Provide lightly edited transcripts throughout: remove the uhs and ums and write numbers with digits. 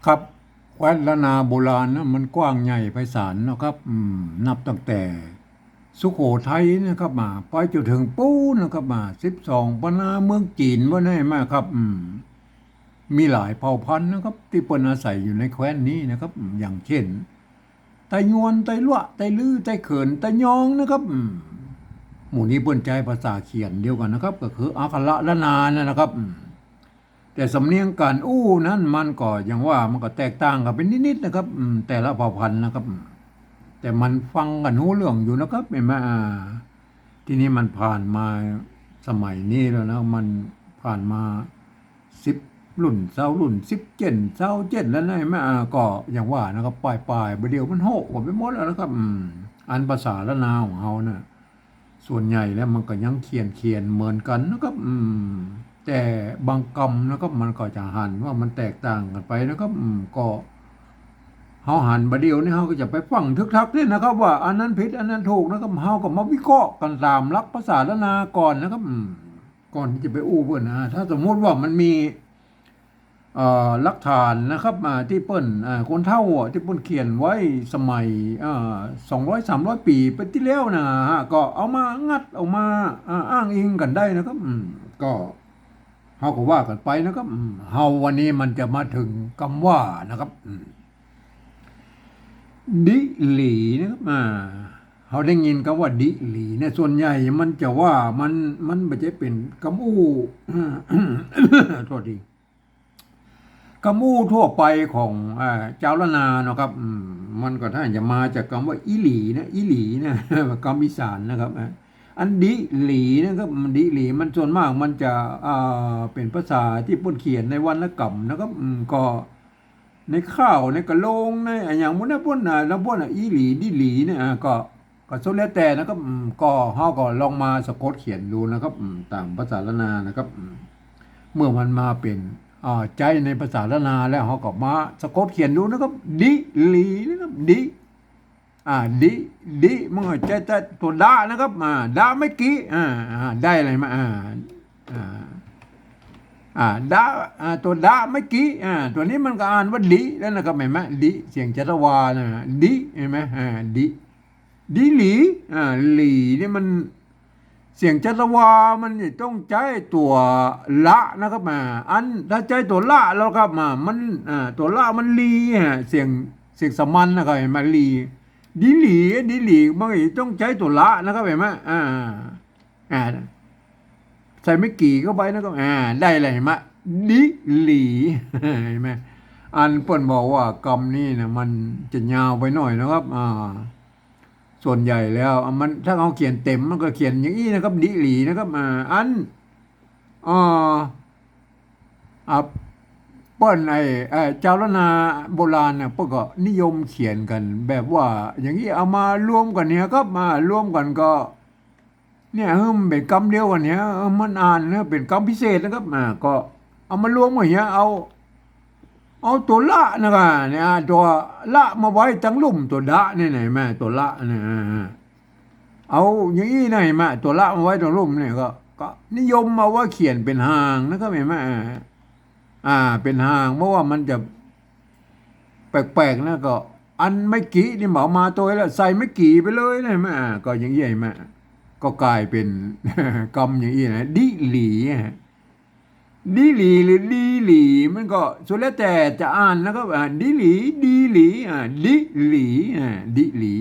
ครับแคว้นล้านนาโบราณนะมันกว้างใหญ่ไพศาลนะครับนับตั้งแต่สุโขทัยนะครับมาไปจนถึงปูนนะครับมา12ปนาเมืองจีนว่าแน่มากครับมีหลายเผ่าพันธุ์นะครับที่เปิ้นอาศัยอยู่ในแคว้นนี้นะครับอย่างเช่นไตยวนไตลั่วไตลื้อไตเขินไตยองนะครับหมู่นี้เปิ้นใช้ภาษาเขียนเดียวกันนะครับก็คืออักขระล้านนานะครับ แต่สำเนียงการอู้นั้นมันก็อย่างว่ามันก็แตกต่างกันเป็นนิดๆนะครับแต่ละเผ่าพันธุ์นะครับแต่มันฟังกันรู้เรื่องอยู่นะครับเห็นไหมทีนี้มันผ่านมาสมัยนี้แล้วนะมันผ่านมา10 รุ่น20 รุ่น17 27แล้วนะเห็นไหมก็อย่างว่านะครับปลายๆเดียวมันโหกไปหมดแล้วนะครับอันภาษาละนาวของเขานะ่ะส่วนใหญ่แล้วมันก็ยังเขียนเหมือนกันนะครับแต่บางคำนะครับมันก็จะหันว่ามันแตกต่างกันไปนะครับก็เขาหันบดเดียวนี่เขาก็จะไปฟังทึกทักนี่นะครับว่าอันนั้นผิดอันนั้นถูกนะครับเขาก็มาวิเคราะห์กันตามหลักภาษาละนาก่อนนะครับก่อนที่จะไปอู้เพื่อนถ้าสมมติว่ามันมีหลักฐานนะครับที่เปิ้นคนเฒ่าที่เปิ้นเขียนไว้สมัย200-300 ปีไปที่แล้วนะฮะก็เอามางัดเอามาอ้างอิงกันได้นะครับก็เฮาก็ว่ากันไปนะครับเฮาวันนี้มันจะมาถึงคำว่านะครับดิหลีนะครับเขาได้ยินคำว่าดิหลีเนี่ยส่วนใหญ่มันจะว่ามันไม่ใช่เป็นคำอู้โทษทีคำอู้ทั่วไปของเจ้าละนาเนาะครับมันก็ถ้าจะมาจากคำว่าอีหลีนะอีหลีนะคำอีสานนะครับอันดิหลีนะครับดิหลีมันส่วนมากมันจะเป็นภาษาที่พูดเขียนในวรรณกรรมนะครับก็ในข้าวในกระโลงในอย่างมุนนะพุ่นแล้วพุ่นอีหลีดิหลีเนี่ยก็สุดแล้วแต่นะครับก็เฮาก็ลองมาสะกดเขียนดูนะครับตามภาษาละนานะครับเมื่อมันมาเป็นใจในภาษาละนาแล้วเขาก็มาสะกดเขียนดูนะครับดิหลีนะครับดิดิดิมันก็ใจตัวดานะครับดาไม่กี่ได้อะไรมาดาตัวดาไม่กี่ตัวนี้มันก็อ่านว่าดิแล้วนะครับเห็นไหมดิเสียงจัตวานะดิเห็นไหมดิดิหลีหลีนี่มันเสียงจัตวามันต้องใช้ตัวละนะครับอันถ้าใช้ตัวละแล้วครับมันตัวละมันลีเสียงสมัญนะครับเห็นไหมลีดิหลีดิหลีมันต้องใช้ตัวละนะครับเห็นไหมใส่ไม่กี่เข้าไปนะครับได้เลยเห็นไหมดิหลีเห็นไหมอันเปิ้นบอกว่ากรรมนี่นะมันจะยาวไปหน่อยนะครับส่วนใหญ่แล้วมันถ้าเขาเขียนเต็มมันก็เขียนอย่างนี้นะครับดิหลีนะครับอันเปิ้นเจ้าละนาโบราณเนี่ยเปิ้นก็นิยมเขียนกันแบบว่าอย่างนี้เอามารวมกันเนี่ยครับมารวมกันก็เนี่ยมันเป็นคำเดียวกันเนี่ยมันอ่านนะเป็นคำพิเศษนะครับก็เอามารวมกันเนี่ยเอาตัวละนะครับเนี่ยตัวละมาไว้ตั้งลุ่มตัวดะนี่ไหนแม่ตัวละเนี่ยเอาอย่างนี้ไหนแม่ตัวละมาไว้ตั้งลุ่มเนี่ยก็นิยมมาว่าเขียนเป็นหางนะครับเห็นไหมเป็นหางเพราะว่ามันจะแปลกๆนะก็อันไม่กี่นี่เหมามาตัวแล้วใส่ไม่กี่ไปเลยนะแม่ก็อย่างนี้แม่ก็กลายเป็นกรรมอย่างนี้นะดิหลีดิหลีหรือดีหลีมันก็สุดแล้วแต่จะอ่านนะครับดิหลีดีหลีดิหลีดิหลี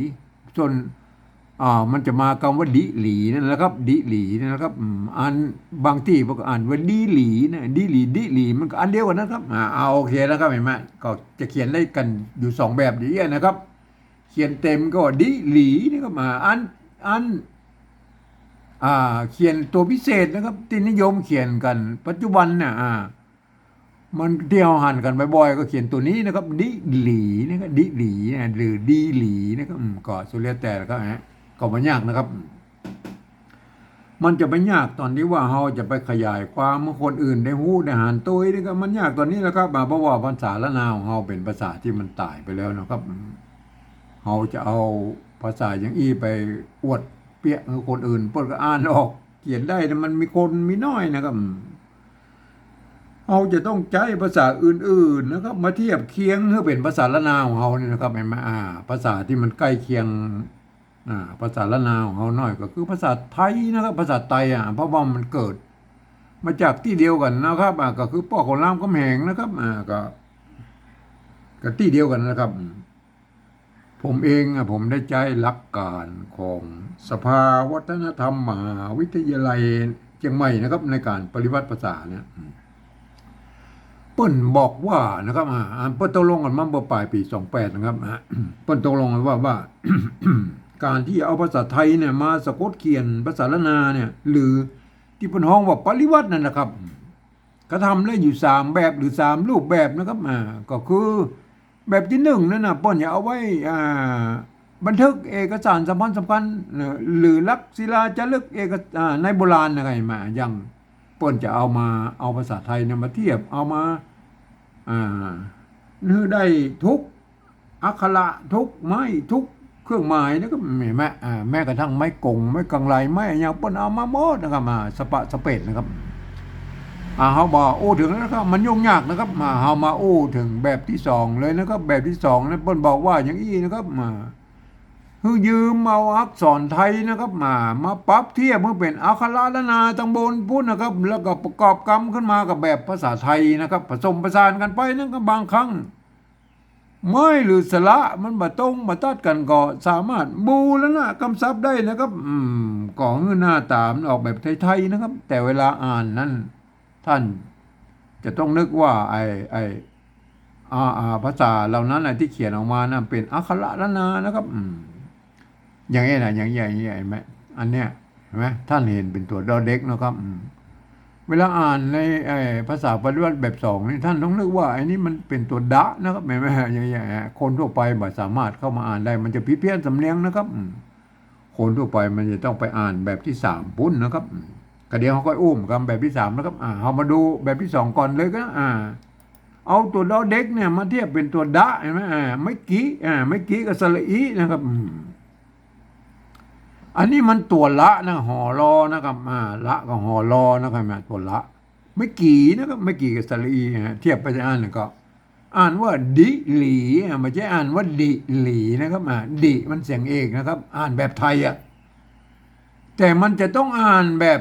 ส่วนมันจะมาคำว่าดิหลีนั่นแหละครับดิหลีนั่นแหละครับอันบางที่ก็อ่านว่าดิหลีนะดิหลีดิหลีมันก็อันเดียวกันนะครับโอเคแล้วครับเห็นไหมก็จะเขียนได้กันอยู่2แบบอย่างนี้นะครับเขียนเต็มก็ดิหลีนี่ก็มาอันเขียนตัวพิเศษนะครับที่นิยมเขียนกันปัจจุบันเนี่ยมันที่เราหันกันบ่อยๆก็เขียนตัวนี้นะครับดิหลีนะครับดิหลีหรือดีหลีนะครับก็สุดแล้วแต่แล้วก็ก็ไม่ยากนะครับมันจะไม่ยากตอนที่ว่าเราจะไปขยายความเมื่อคนอื่นได้ฮู้ได้หันตัวนี่ก็มันยากตอนนี้แหละครับเพราะว่าภาษาละนาของเราเป็นภาษาที่มันตายไปแล้วนะครับเราจะเอาภาษาอย่างอี้ไปอวดเปียคนอื่นเปิดก็อ่านออกเขียนได้แต่มันมีคนมีน้อยนะครับ เราจะต้องใช้ภาษาอื่นๆนะครับมาเทียบเคียงเพื่อเป็นภาษาละนาของเราเนี่ยนะครับเห็นไหมภาษาที่มันใกล้เคียงภาษาละนาของเราหน่อยก็คือภาษาไทยนะครับภาษาไทยเพราะว่ามันเกิดมาจากที่เดียวกันนะครับก็คือพ่อของรามคำแหงนะครับก็ที่เดียวกันนะครับผมเองผมได้ใช้หลักการของสภาวัฒนธรรมมหาวิทยาลัยเชียงใหม่นะครับในการปริวัติภาษาเนี่ยเปิ้นบอกว่านะครับเปิ้นตกลงกันมาเมื่อปลายปี28นะครับเปิ้นตกลงกันว่า การที่เอาภาษาไทยเนี่ยมาสะกดเขียนภาษาละนาเนี่ยหรือที่เปิ้นฮ้องว่าปริวัตินั่นนะครับก็ทำได้อยู่3แบบหรือ3รูปแบบนะครับก็คือแบบที่1นั่นน่ะเปิ้นจะเอาไว้บันทึกเอกสารสำคัญหรือลักษณ์ศิลาจารึกในโบราณอะไรมาอย่างเปิ้นจะเอาภาษาไทยเนี่ยมาเทียบเอามานื้อได้ทุกอักขระทุกไม้ทุกเครื่องหมายนะครับแม้กระทั่งไม้กงไม้กังไลไม้อย่างเปิ้นเอามาหมดนะครับสปะสเปดนะครับเขาบอกโอ้ถึงแล้วนะครับมันยุ่งยากนะครับเฮามาโอ้ถึงแบบที่2เลยนะครับแบบที่2นั้นเปิ้นบอกว่าอย่างอี้นะครับคือยืมเอาอักษรไทยนะครับมาปรับเทียบเพื่อเป็นอักขระละนาตังบนพูดนะครับแล้วก็ประกอบกรรมขึ้นมากับแบบภาษาไทยนะครับผสมผสานกันไปนั่นก็บางครั้งไม่หรือสระมันมาตรงมาตัดกันก็สามารถบูแล้วนะกำซับได้นะครับก่อเงื่อนหน้าตามออกแบบไทยๆนะครับ แต่เวลาอ่านนั้นท่านจะต้องนึกว่าภาษาเหล่านั้นที่เขียนออกมานะเป็นอักขระละนานะครับอย่างนี้นะอย่างไหมอันเนี้ยเห็นไหมท่านเห็นเป็นตัวดอเด็กนะครับเวลาอ่านในภาษาปริวัติแบบ2นี่ท่านต้องนึกว่าไอ้นี้มันเป็นตัวดะนะครับไม่อย่างคนทั่วไปไม่สามารถเข้ามาอ่านได้มันจะพิเพี้ยนสำเนียงนะครับคนทั่วไปมันจะต้องไปอ่านแบบที่3ปุ้นนะครับก็เดี๋ยวเขาก็อุ้มคำแบบที่3นะครับเรามาดูแบบที่2ก่อนเลยก็เอาตัวดอเด็กเนี่ยมาเทียบเป็นตัวดะเห็นไหมไม่กี้กับสระอีนะครับอันนี้มันตัวละนะหอรอนะครับละกับหอรอนะครับตัวละไม่กี่นะครับไม่กี่กับสระอีเทียบไปจะอ่านก็อ่านว่าดิหลีไม่ใช่อ่านว่าดิหลีนะครับดิมันเสียงเอกนะครับอ่านแบบไทยแต่มันจะต้องอ่านแบบ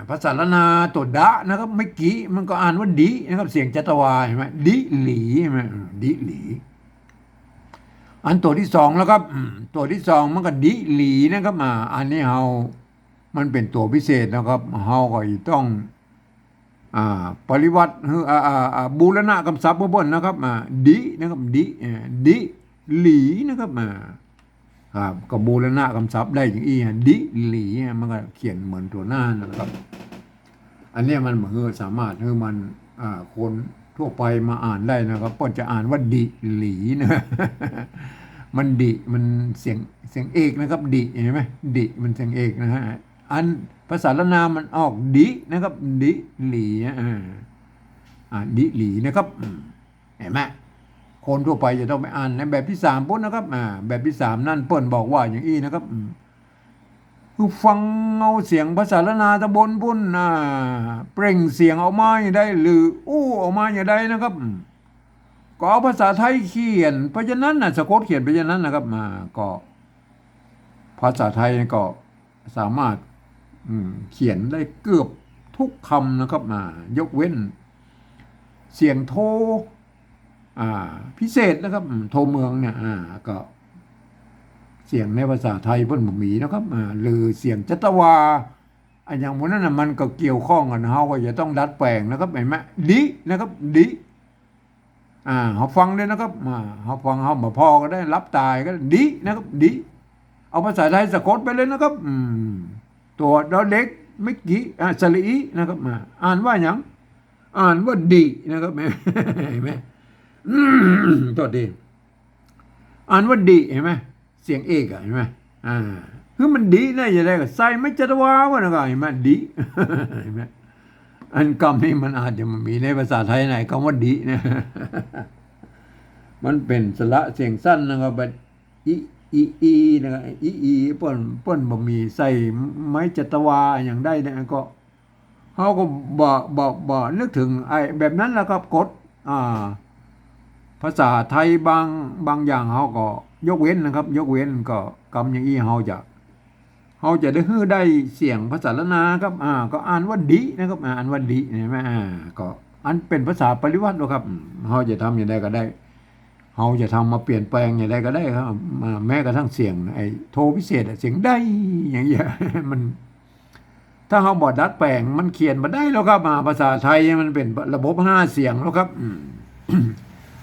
ภาษาละนาตัวดะนะครับไม่กี่มันก็อ่านว่าดินะครับเสียงจัตวาใช่ไหมดิหลีใช่ไหมดิหลีอันตัวที่2แล้วครับตัวที่2มันก็ดิหลีนะครับอันนี้มันเป็นตัวพิเศษนะครับเฮาก็ต้องปริวัติบูรณะคำศัพท์เบิ่นนะครับดินะครับดิหลีนะครับครับก็บูรณะคำศัพท์ได้อย่างอี้ดิหลีมันก็เขียนเหมือนตัวหน้านะครับอันนี้มันเหมือนสามารถให้มันคนทั่วไปมาอ่านได้นะครับป้อนจะอ่านว่าดิหลีนะมันดิมันเสียงเอกนะครับดิเห็นไหมดิมันเสียงเอกนะฮะอันภาษาละนามันออกดินะครับดิหลีดิหลีนะครับเห็นไหมคนทั่วไปจะต้องไปอ่านในแบบที่3ปุ๊บนะครับแบบที่3นั่นเปิ้นบอกว่าอย่างอี้นะครับคือฟังเอาเสียงภาษาละนาตะบนพุ่นเปล่งเสียงออกมาอย่างได้หรืออู้ออกมาอย่างใดนะครับก็เอาภาษาไทยเขียนเพราะฉะนั้นสะกดเขียนเพราะฉะนั้นนะครับก็ภาษาไทยก็สามารถเขียนได้เกือบทุกคำนะครับยกเว้นเสียงโทพิเศษนะครับโทเมืองเนี่ยก็เสียงในภาษาไทยเพิ่นบ่มีนะครับหรือเสียงจัตวาอย่างพวกนั้นมันก็เกี่ยวข้องกันเฮาก็จะต้องดัดแปลงนะครับเห็นไหมดินะครับดิเฮาฟังเลยนะครับเฮาฟังเฮาบ่พอก็ได้รับตายก็ดินะครับดิเอาภาษาไทยสะกดไปเลยนะครับตัวดอเด็กไม่กี่สระอีนะครับอ่านว่าหยังอ่านว่าดินะครับเห็นไหมตัวดีอ่านว่าดิเห็นไหมเสียงเอกเห็นไหมคือมันดีนะอย่าได้ก็ใส่ไม่จัตวาวะนะครับเห็นไหมดีเห็นไหมอันคำนี้มันอาจจะมันมีในภาษาไทยไหนคำว่าดีนะมันเป็นสระเสียงสั้นนะครับแบบอีนะครับอีเปิ้นบ่มีใส่ไม้จัตวาอย่างได้นะก็ เขาก็บ่นึกถึงไอ้แบบนั้นแล้วครับกฎอ่าภาษาไทยบางอย่างเขาก็ยกเว้นนะครับ ยกเว้นก็กำอย่างอี้เขาจะได้ฮื้อได้เสียงภาษาละนาครับก็อ่านว่าดีนะครับอ่านว่าดีเห็นไหมก็อันเป็นภาษาปริวัติหรอกครับเขาจะทำอย่างไรก็ได้เขาจะทำมาเปลี่ยนแปลงอย่างไรก็ได้ครับแม้กระทั่งเสียงไอ้โทพิเศษเสียงได้อย่างเงี้ยมัน ถ้าเขาบอดัดแปลงมันเขียนมาได้แล้วครับภาษาไทยมันเป็นระบบ5 เสียงแล้วครับ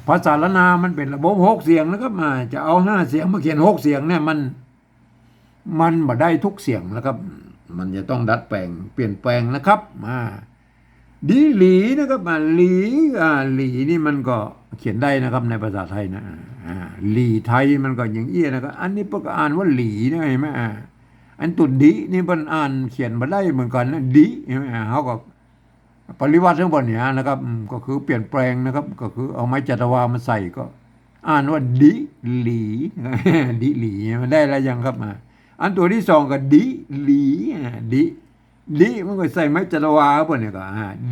ภาษาละนามันเป็นระบบ6 เสียงแล้วครับจะเอา5 เสียงมาเขียน6 เสียงเนี่ยมันบ่ได้ทุกเสียงแล้วครับมันจะต้องดัดแปลงเปลี่ยนแปลงนะครับดีหลีนะครับหลีหลีนี่มันก็เขียนได้นะครับในภาษาไทยนะหลีไทยมันก็อย่างเอี้ยนะครับอันนี้พวกอ่านว่าหลีนะเห็นไหมอันตุดดีนี่มันอ่านเขียนมาได้เหมือนกันนะดีเห็นไหมเขาก็ปริวัติทั้งหมดเนี่ยนะครับก็คือเปลี่ยนแปลงนะครับ ก็คือเอาไม้จัตวามาใส่ก็ อ่านว่าดิหลีดิหลีมันได้แล้วยังครับอันตัวที่สองก็ดิหลีดิมันก็ใส่ไม้จัตวาพวกเนี่ยก็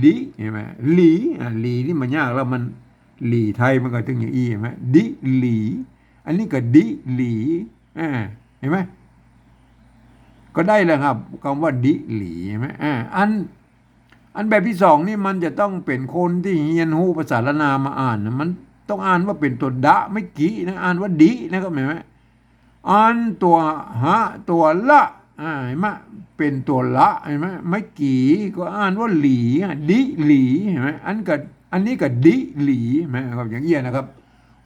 ดิเห็นไหมหลีหลีนี่มันยากแล้วมันหลีไทยมันก็ถึงอย่างอี้เห็นไหมดิหลีอันนี้ก็ดิหลีเห็นไหมก็ได้แล้วครับคำว่าดิหลีเห็นไหมอันแบบที่สองนี่มันจะต้องเป็นคนที่เรียนรู้ภาษาละนามาอ่านนะมันต้องอ่านว่าเป็นตัวดะไม่กี่นะอ่านว่าดินะครับเห็นไหมอ่านตัวหะตัวละเห็นไหมเป็นตัวละเห็นไหมไม่กี่ก็อ่านว่าหลีดิหลีเห็นไหมอันนี้ก็ดิหลีเห็นไหมครับอย่างเงี้ยนะครับ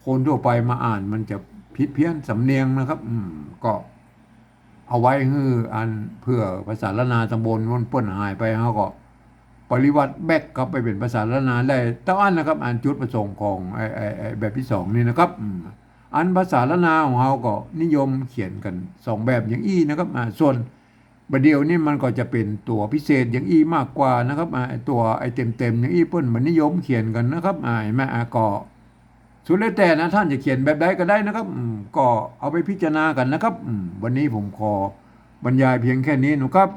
คนทั่วไปมาอ่านมันจะผิดเพี้ยนสำเนียงนะครับก็เอาไว้คืออันเพื่อภาษาละนาตำบลมันเปิ้นหายไปเขาก็ ปริวัติแบกกลับไปเป็นภาษาละนาได้แต่อันนะครับอันจุดประสงค์ของไอ้แบบที่สองนี่นะครับอันภาษาละนาของเราก็นิยมเขียนกัน2 แบบอย่างอี้นะครับส่วนประเดี๋ยวนี้มันก็จะเป็นตัวพิเศษอย่างอี้มากกว่านะครับตัวไอ้เต็มอย่างอี้เพิ่นมันนิยมเขียนกันนะครับเห็นไหมก็สุดแล้วแต่นะท่านจะเขียนแบบใดก็ได้นะครับก็เอาไปพิจารณากันนะครับวันนี้ผมขอบรรยายเพียงแค่นี้นะครับ